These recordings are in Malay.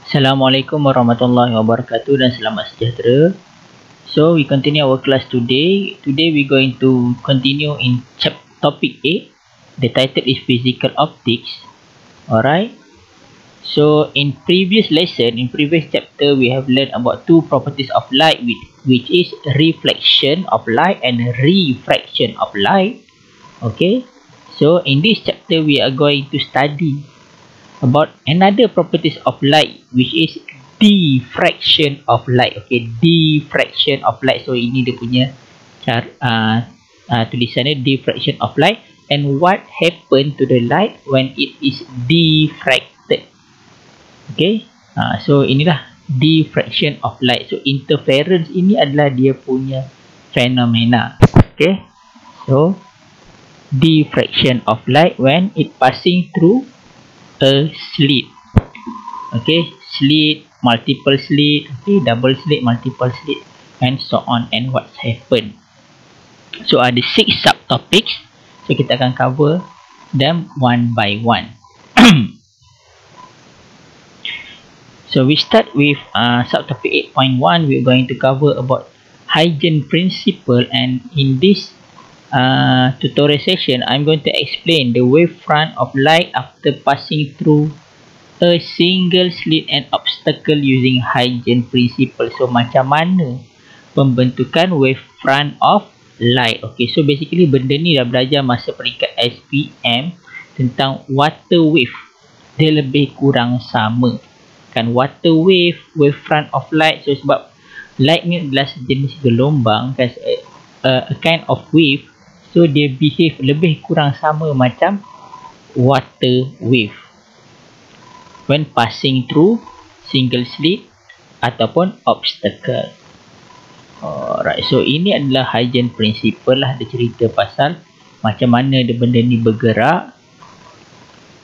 Assalamualaikum warahmatullahi wabarakatuh dan selamat sejahtera. So we continue our class today. Today we going to continue in topic 8. The title is physical optics. Alright. So in previous lesson, in previous chapter, we have learned about two properties of light, which is reflection of light and refraction of light. Okay. So in this chapter, we are going to study about another properties of light, which is diffraction of light. Okay, diffraction of light. So ini dia punya cara tulisannya, diffraction of light, and what happen to the light when it is diffracted. Okay, so inilah diffraction of light. So interference ini adalah dia punya fenomena. Okay, so diffraction of light when it passing through a slit. Okay, slit, multiple slit, okay, double slit, multiple slit, and so on, and what's happened. So ada 6 subtopics. So kita akan cover them one by one. So we start with subtopic 8.1. We're going to cover about Huygens principle, and in this tutorial session, I'm going to explain the wavefront of light after passing through a single slit and obstacle using Huygens principle. So macam mana pembentukan wavefront of light. Okay, so basically benda ni dah belajar masa peringkat SPM tentang water wave. Dia lebih kurang sama kan, water wave, wavefront of light. So sebab light ni adalah sejenis gelombang kan, a kind of wave. So dia behave lebih kurang sama macam water wave when passing through single slit ataupun obstacle. Alright, so ini adalah Huygens principle lah. Dia cerita pasal macam mana dia benda ni bergerak.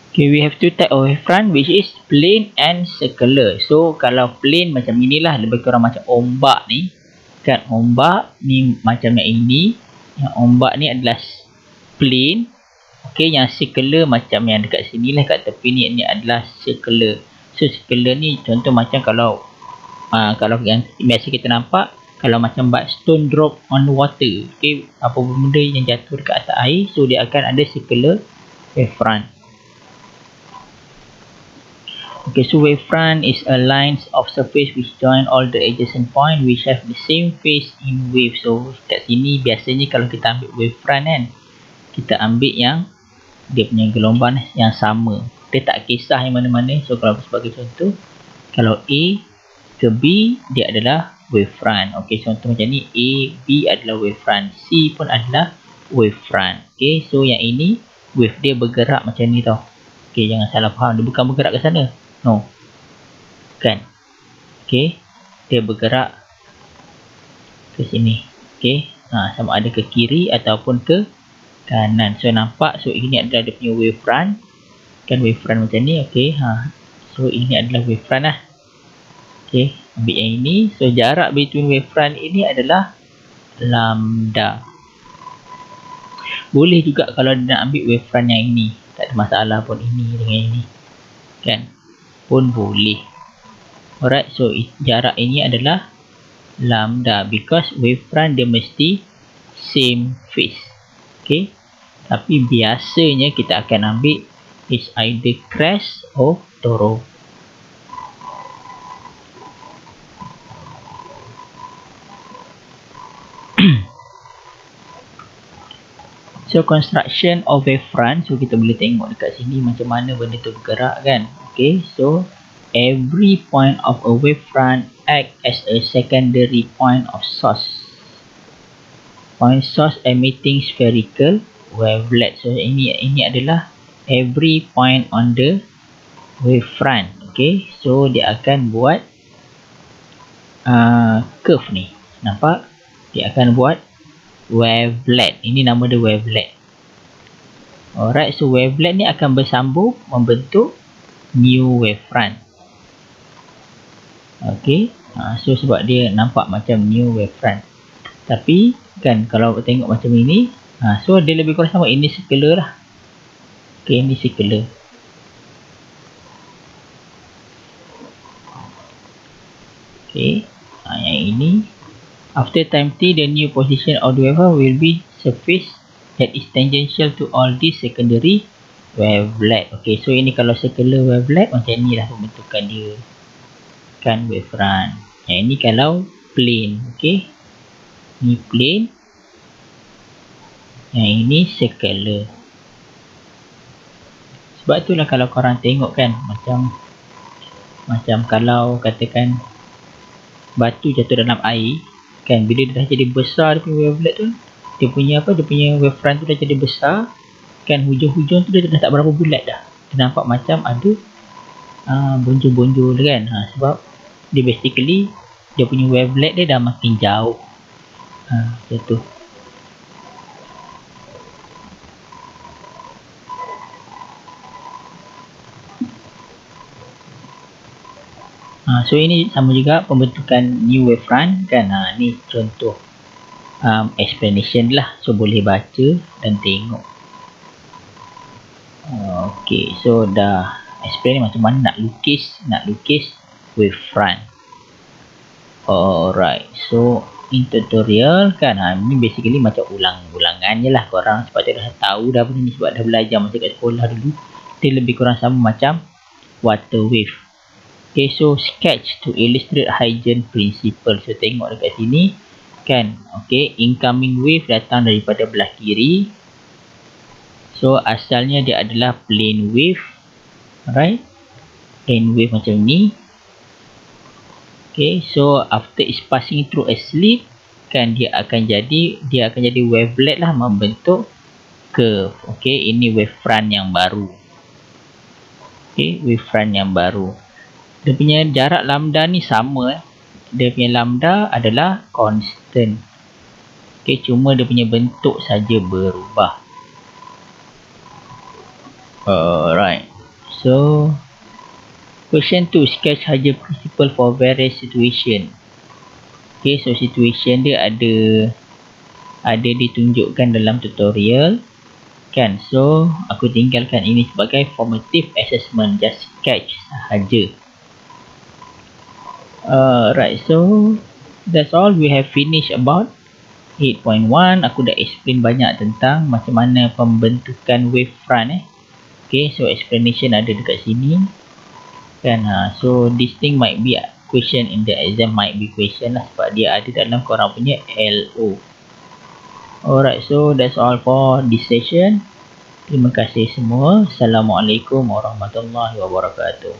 Okay, we have two type of wavefront, which is plane and circular. So kalau plane macam inilah, lebih kurang macam ombak ni kan. Ombak ni macam yang ini. Yang ombak ni adalah plane. Okey, yang circular macam yang dekat sini lah, kat tepi ni, ini adalah circular. So circular ni contoh macam kalau yang biasa kita nampak, kalau macam stone drop on water. Okey, apa benda yang jatuh dekat atas air, so dia akan ada circular wavefront. Okay, so wavefront is a line of surface which join all the adjacent point which have the same phase in wave. So kat sini biasanya kalau kita ambil wavefront kan, kita ambil yang dia punya gelombang yang sama. Dia tak kisah yang mana-mana. So kalau sebagai contoh, kalau A ke B, dia adalah wavefront. Okay, contoh macam ni, A, B adalah wavefront, C pun adalah wavefront. Okay, so yang ini wave dia bergerak macam ni tau. Okay, jangan salah faham, dia bukan bergerak ke sana. No, kan? Okay, dia bergerak ke sini. Okay, sama ada ke kiri ataupun ke kanan. So nampak, so ini adalah dia punya wavefront. Kan wavefront macam ni. Okay, so ini adalah wavefront lah. Okay, ambil yang ini. So jarak between wavefront ini adalah lambda. Boleh juga kalau dia nak ambil wavefront yang ini, tak ada masalah pun, ini dengan ini kan, pun boleh. Alright, so jarak ini adalah lambda because wavefront dia mesti same phase. Okay, tapi biasanya kita akan ambil is either crest or toroid. So construction of wavefront, so kita boleh tengok dekat sini macam mana benda tu bergerak kan. Okay, so every point of a wavefront act as a secondary point of source. Point source emitting spherical wavelet. So ini adalah every point on the wavefront. Okay, so dia akan buat curve ni. Nampak? Dia akan buat wavelet. Ini nama dia wavelet. Alright, so wavelet ni akan bersambung membentuk new wavefront. Okay, so sebab dia nampak macam new wavefront. Tapi kan kalau tengok macam ini, so dia lebih kurang sama. Ini circular lah. Okay, ini circular. Okay, yang ini. After time t, the new position of the wave will be surface that is tangential to all these secondary wavelet. Okay, so ini kalau circular wavelet macam ni lah pembentukan dia kan, wavefront. Yang ini kalau plane. Okay, ni plane, yang ini circular. Sebab itulah kalau korang tengok kan, macam kalau katakan batu jatuh dalam air kan, bila dia dah jadi besar dia punya wavelet tu, dia punya wavefront tu dah jadi besar kan, hujung-hujung tu dia dah tak berapa bulat dah, dia nampak macam ada bonjol-bonjol kan. Sebab dia basically dia punya wavelet dia dah makin jauh. Macam tu. So ini sama juga pembentukan new wavefront kan. Ni contoh explanation lah, so boleh baca dan tengok. Okay, so dah explain macam mana nak lukis wavefront. Alright, so in tutorial kan, ni basically macam ulang-ulangan je lah korang, sebab dia dah tahu dah benda ni, sebab dah belajar masa kat sekolah dulu. Dia lebih kurang sama macam water wave. Okay, so sketch to illustrate Huygens principle. So tengok dekat sini kan. Okay, incoming wave datang daripada belah kiri. So asalnya dia adalah plane wave. Alright, plane wave macam ni. Okay, so after is passing through a slit kan, dia akan jadi wavelet lah, membentuk curve. Okay, ini wavefront yang baru. Okay, wavefront yang baru. Dia punya jarak lambda ni sama. Dia punya lambda adalah constant. Okay, cuma dia punya bentuk saja berubah. Alright, so question 2, sketch Huygens principle for various situation. Okay, so situation dia ada ditunjukkan dalam tutorial kan. So aku tinggalkan ini sebagai formative assessment, just sketch sahaja. Right, so that's all. We have finished about 8.1. Aku dah explain banyak tentang macam mana pembentukan wavefront. Okay, so explanation ada dekat sini kan. So this thing might be a question in the exam, might be question lah, sebab dia ada dalam korang punya LO. Alright, so that's all for this session. Terima kasih semua. Assalamualaikum warahmatullahi wabarakatuh.